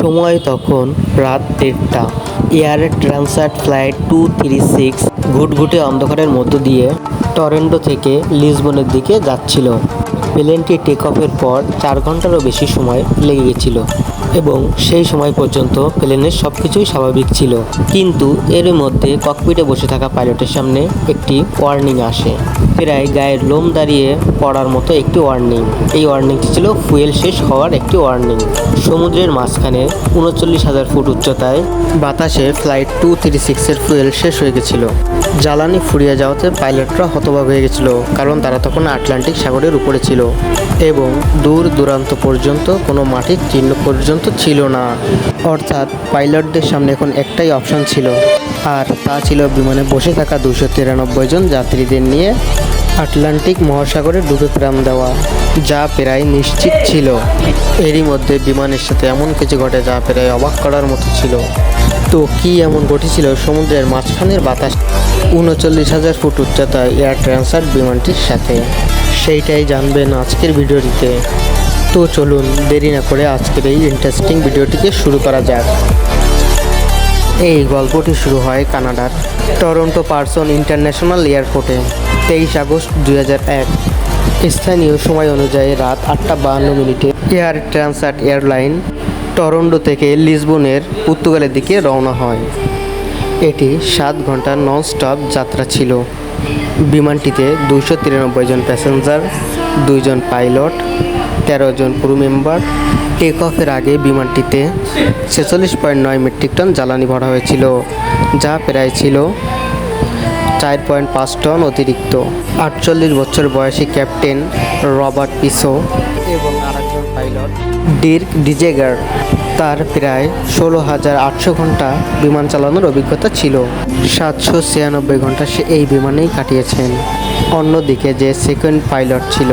সময় তখন রাত 1:30। এয়ার ট্রান্সআট ফ্লাইট 236 ঘুটঘুটে অন্ধকারের মধ্য দিয়ে টরন্টো থেকে লিসবনের দিকে যাচ্ছিল। প্লেনটি টেক অফের পর 4 ঘন্টারও বেশি সময় লেগে গেছিল এবং সেই সময় পর্যন্ত প্লেনের সব কিছুই স্বাভাবিক ছিল। কিন্তু এর মধ্যে ককপিটে বসে থাকা পাইলটের সামনে একটি ওয়ার্নিং আসে, প্রায় গায়ের লোম দাঁড়িয়ে পড়ার মতো একটি ওয়ার্নিং। এই ওয়ার্নিংটি ছিল ফুয়েল শেষ হওয়ার একটি ওয়ার্নিং। সমুদ্রের মাঝখানে 39,000 ফুট উচ্চতায় বাতাসে ফ্লাইট 236-এর ফুয়েল শেষ হয়ে গেছিল। জ্বালানি ফুরিয়ে যাওয়াতে পাইলটরা হতবাক হয়ে গেছিল, কারণ তারা তখন আটলান্টিক সাগরের উপরে ছিল এবং দূর দূরান্ত পর্যন্ত কোনো মাটির চিহ্ন পর্যন্ত ছিল না। অর্থাৎ পাইলটদের সামনে এখন একটাই অপশন ছিল, আর তা ছিল বিমানে বসে থাকা 293 জন যাত্রীদের নিয়ে আটলান্টিক মহাসাগরে ডুবে প্রাণ দেওয়া, যা প্রায় নিশ্চিত ছিল। এরই মধ্যে বিমানের সাথে এমন কিছু ঘটে যা প্রায় অবাক করার মতো ছিল। তো কি এমন ঘটেছিল সমুদ্রের মাঝখানের বাতাস 39,000 ফুট উচ্চতায় এয়ার ট্রান্সআট বিমানটির সাথে, সেইটাই জানবেন আজকের ভিডিওটিতে। তো চলুন দেরি না করে আজকের এই ইন্টারেস্টিং ভিডিওটিকে শুরু করা যাক। এই গল্পটি শুরু হয় কানাডার টরন্টো পার্সন ইন্টারন্যাশনাল এয়ারপোর্টে 23 আগস্ট 2001। স্থানীয় সময় অনুযায়ী রাত 8:52 এয়ার ট্রান্সআট এয়ারলাইন টরন্টো থেকে লিসবনের পর্তুগালের দিকে রওনা হয়। এটি 7 ঘন্টার নন স্টপ যাত্রা ছিল। বিমানটিতে 293 জন প্যাসেঞ্জার, 2 জন পাইলট, 13 জন ক্রু মেম্বার। টেক অফের আগে বিমানটিতে 46.9 মেট্রিক টন জ্বালানি ভরা হয়েছিল, যা প্রায় ছিল 4.5 টন অতিরিক্ত। 48 বছর বয়সী ক্যাপ্টেন রবার্ট পিসো এবং আরেকজন পাইলট ডির্ক ডিজেগার, তার প্রায় 16,800 ঘন্টা বিমান চালানোর অভিজ্ঞতা ছিল। 796 ঘন্টা সে এই বিমানেই কাটিয়েছেন। অন্যদিকে যে সেকেন্ড পাইলট ছিল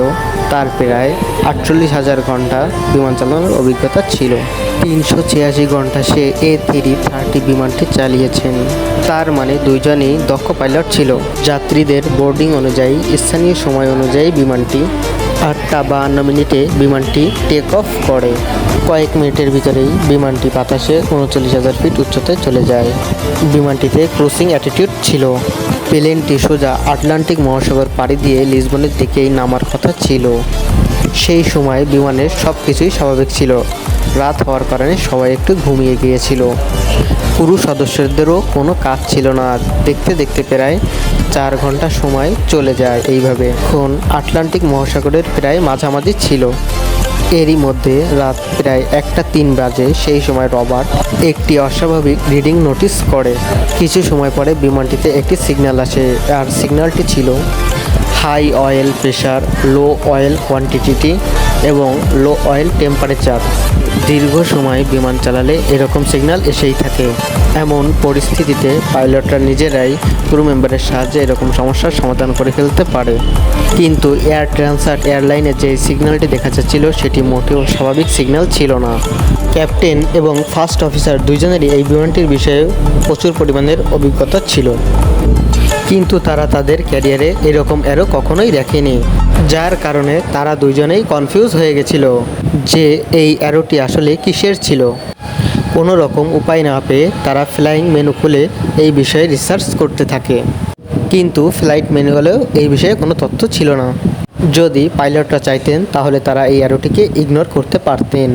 তার প্রায় 48,000 ঘন্টা বিমান চালানোর অভিজ্ঞতা ছিল। 386 ঘন্টা সে A330 বিমানটি চালিয়েছেন। তার মানে দুইজনই দক্ষ পাইলট ছিল। যাত্রীদের বোর্ডিং অনুযায়ী স্থানীয় সময় অনুযায়ী বিমানটি 8:52 বিমানটি টেক অফ করে। কয়েক মিনিটের ভিতরেই বিমানটি বাতাসে 39,000 ফিট উচ্চতায় চলে যায়। বিমানটিতে ক্রুজিং অ্যাটিটিউড ছিল। প্লেনটি সোজা আটলান্টিক মহাসাগর পাড়ি দিয়ে লিসবনের দিকেই নামার কথা ছিল। সেই সময় বিমানের সব কিছুই স্বাভাবিক ছিল। রাত হওয়ার কারণে সবাই একটু ঘুমিয়ে গিয়েছিল। ক্রু সদস্যদেরও কোনো কাজ ছিল না। দেখতে দেখতে প্রায় 4 ঘন্টা সময় চলে যায় এইভাবে। এখন আটলান্টিক মহাসাগরের প্রায় মাঝামাঝি ছিল। এরই মধ্যে রাত প্রায় 1:03 বাজে। সেই সময় রবার্ট একটি অস্বাভাবিক রিডিং নোটিস করে। কিছু সময় পরে বিমানটিতে একটি সিগন্যাল আসে, আর সিগন্যালটি ছিল high oil pressure, low oil quantity এবং লো অয়েল টেম্পারেচার। দীর্ঘ সময় বিমান চালালে এরকম সিগন্যাল এসেই থাকে। এমন পরিস্থিতিতে পাইলটরা নিজেরাই ক্রু মেম্বারের সাহায্যে এরকম সমস্যার সমাধান করে ফেলতে পারে। কিন্তু এয়ার ট্রান্সআট এয়ারলাইনে যে সিগন্যালটি দেখা যাচ্ছিল সেটি মোটেও স্বাভাবিক সিগন্যাল ছিল না। ক্যাপ্টেন এবং ফার্স্ট অফিসার দুইজনেরই এই বিমানটির বিষয়ে প্রচুর পরিমাণের অভিজ্ঞতা ছিল, কিন্তু তারা তাদের ক্যারিয়ারে এরকম এরো কখনোই দেখেনি, যার কারণে তারা দুইজনেই কনফিউজ হয়ে গেছিল যে এই অ্যারোটি আসলে কিসের ছিল। কোনো রকম উপায় না পেয়ে তারা ফ্লাইং মেনু খুলে এই বিষয়ে রিসার্চ করতে থাকে, কিন্তু ফ্লাইট ম্যানুয়ালেও এই বিষয়ে কোনো তথ্য ছিল না। যদি পাইলটরা চাইতেন তাহলে তারা এই অ্যারোটিকে ইগনোর করতে পারতেন,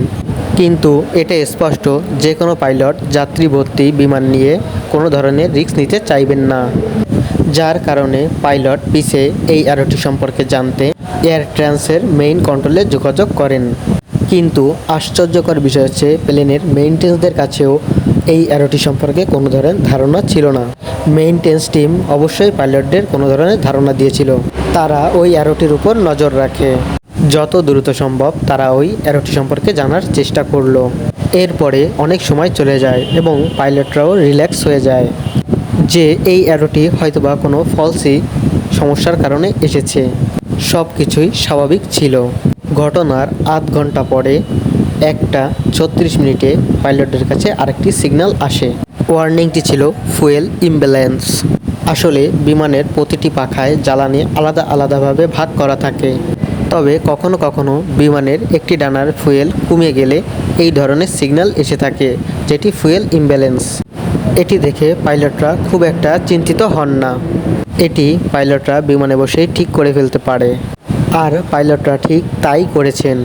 কিন্তু এটা স্পষ্ট যে কোনো পাইলট যাত্রী ভর্তি বিমান নিয়ে কোনো ধরনের রিস্ক নিতে চাইবেন না। যার কারণে পাইলট পিছে এই অ্যারোটি সম্পর্কে জানতে এয়ার ট্রান্সের মেইন কন্ট্রোলে যোগাযোগ করেন। কিন্তু আশ্চর্যকর বিষয় হচ্ছে প্লেনের মেইনটেন্সদের কাছেও এই অ্যারোটি সম্পর্কে কোনো ধরনের ধারণা ছিল না। মেইনটেন্স টিম অবশ্যই পাইলটদের কোনো ধরনের ধারণা দিয়েছিল। তারা ওই অ্যারোটির উপর নজর রাখে। যত দ্রুত সম্ভব তারা ওই অ্যারোটি সম্পর্কে জানার চেষ্টা করলো। এরপরে অনেক সময় চলে যায় এবং পাইলটরাও রিল্যাক্স হয়ে যায় যে এই অ্যারোটি হয়তোবা কোনো ফলসি সমস্যার কারণে এসেছে। সব কিছুই স্বাভাবিক ছিল। ঘটনার আধ ঘন্টা পরে 1:36 পাইলটদের কাছে আরেকটি সিগন্যাল আসে। ওয়ার্নিংটি ছিল ফুয়েল ইমব্যালেন্স। আসলে বিমানের প্রতিটি পাখায় জ্বালানি আলাদা আলাদাভাবে ভাগ করা থাকে। তবে কখনো কখনো বিমানের একটি ডানার ফুয়েল কমে গেলে এই ধরনের সিগন্যাল এসে থাকে, যেটি ফুয়েল ইমব্যালেন্স। এটি দেখে পাইলটরা খুব একটা চিন্তিত হন না। এটি পাইলটরা বিমানে বসেই ঠিক করে ফেলতে পারে, আর পাইলটরা ঠিক তাই করেছেন।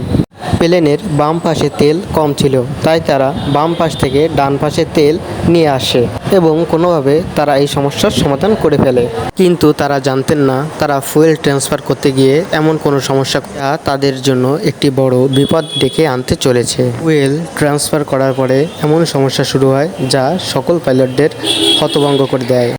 প্লেনের বাম পাশে তেল কম ছিল, তাই তারা বাম পাশ থেকে ডান পাশে তেল নিয়ে আসে এবং কোনোভাবে তারা এই সমস্যার সমাধান করে ফেলে। কিন্তু তারা জানতেন না তারা ফুয়েল ট্রান্সফার করতে গিয়ে এমন কোনো সমস্যা যা তাদের জন্য একটি বড় বিপদ ডেকে আনতে চলেছে। ফুয়েল ট্রান্সফার করার পরে এমন সমস্যা শুরু হয় যা সকল পাইলটদের হতভম্ব করে দেয়।